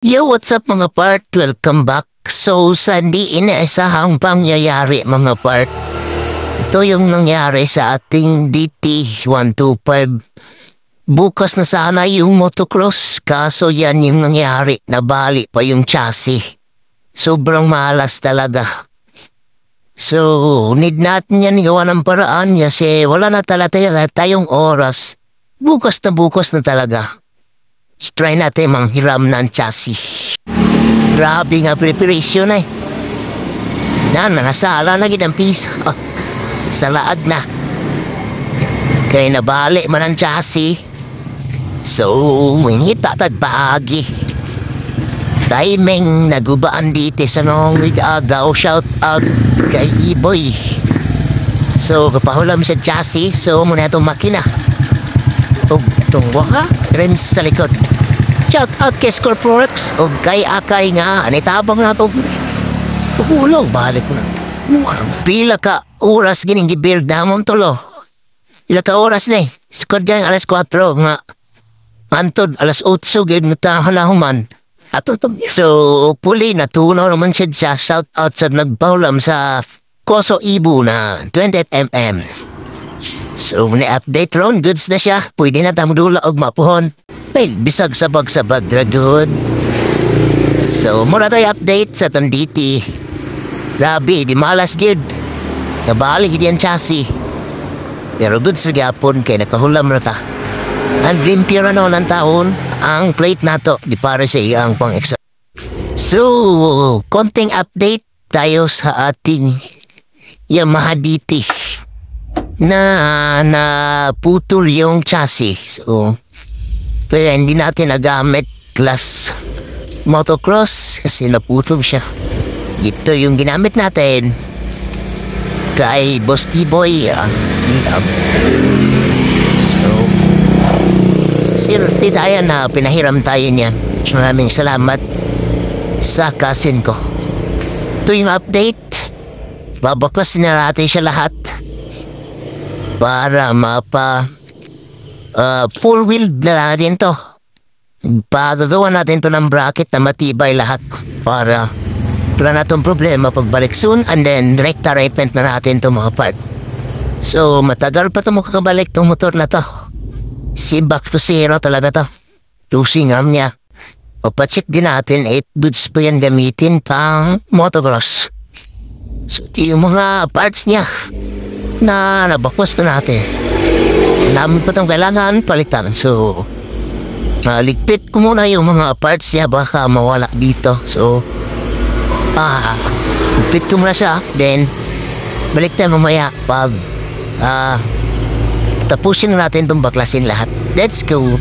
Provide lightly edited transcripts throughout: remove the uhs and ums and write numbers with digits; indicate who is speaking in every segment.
Speaker 1: Yo, what's up mga part? Welcome back. So, sa di inaisahang pangyayari mga part, ito yung nangyari sa ating DT-125. Bukas na sana yung motocross, kaso yan yung nangyari, nabali pa yung chassis. Sobrang malas talaga. So, need natin yan gawa ng paraan kasi wala na talaga tayong oras. Bukas na talaga. Try natin manghiram ng chassis. Grabe nga preparation eh. Nangasala na ginang piso. Sa laag na. Kaya nabali man ang chassis. So, hinita tagpaagi. Timing nagubaan dito sa nung agaw. Shout out kay E-Boy. So, kapahulam sa chassis. So, muna itong makina. Tungwa ka? Rims sa likod. Shout out kay Scorprox o kay Akay nga. Anitabang na ito. Ulong, balik na. Pila ka oras gining gibuild na mong tulo. Pila ka oras na eh. Squad gang alas 4 nga. Antod alas 8 gid ngutahan na human. So, puli na tunaw naman siya. Shout out sa nagpahulam sa Koso Ibu na 20mm. So, na-update ron, goods na siya. Pwede na tamudula og mapuhon. Well, bisag sabag-sabag dragod. So, muna tayo update sa tanditi. Grabe, di malas gid. Nabali gid yan chassis. Pero goods na gyapon kay nakahulam na ta. Ang limpyo na ng taon, ang plate nato, di para sa iyang pang-exam. So, konting update tayo sa ating Yamaha DT. Na putol yung chassis. So, pero hindi natin nagamit class motocross kasi naputol siya. Ito yung ginamit natin kay Boss T-Boy. So, sirti tayo na pinahiram tayo niyan. Maraming salamat sa kasin ko. Ito yung update. Babakwasin na natin siya lahat para full wheel na natin to. Pagagawa natin to ng bracket na matibay lahat para wala na itong problema pagbalik soon, and then direct repaint na natin to mga part. So matagal pa ito makakabalik tong motor na to. Si back to zero talaga to. Losing arm niya. Papacheck din natin 8 goods pa yan gamitin pang motocross. So yung mga parts niya na nabakwas na natin. Namin pa itong kailangan palitan. So, ligpit ko muna yung mga parts niya baka mawala dito. So, ligpit ko muna siya. Then, balik tayo mamaya pag tapusin na natin itong baklasin lahat. Let's go!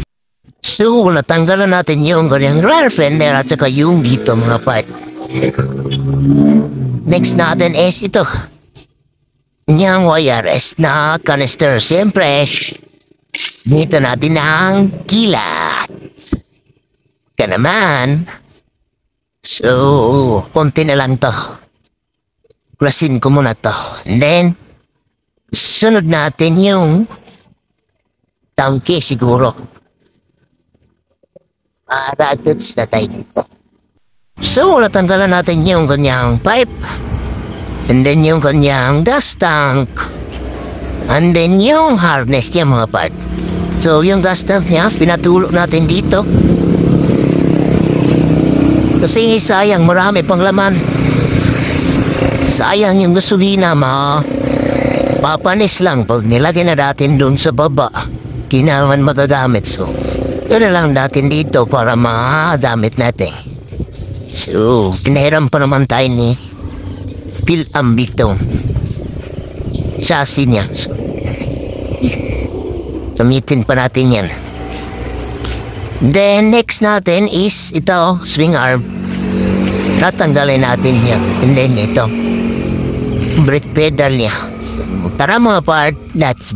Speaker 1: So, natanggalan natin yung ganyang rear fender at saka yung dito mga part. Next natin is ito. Yang wireless na canister. Siyempre, dito natin ang kilat. Ka naman. So, konti na lang to. Klasin ko muna to. And then, sunod natin yung tangke siguro. Para goods na tayo. So, natanggalan natin yung ganyang pipe. And then yung kanyang gas tank. And then yung harness niya mga part. So yung gas tank niya, pinatulog natin dito. Kasi sayang, marami pang laman. Sayang yung gasolina, papanis lang pag nilagay na natin doon sa baba. Kinaman magagamit. So yun na lang natin dito para magamit natin. So pinahiram pa naman tayo ni Phil Ambito chassis niya. So, gamitin pa natin yan. Then next natin is ito, swing arm. Tatanggalin natin yan. And then ito, brake pedal niya. So, tara mga part, let's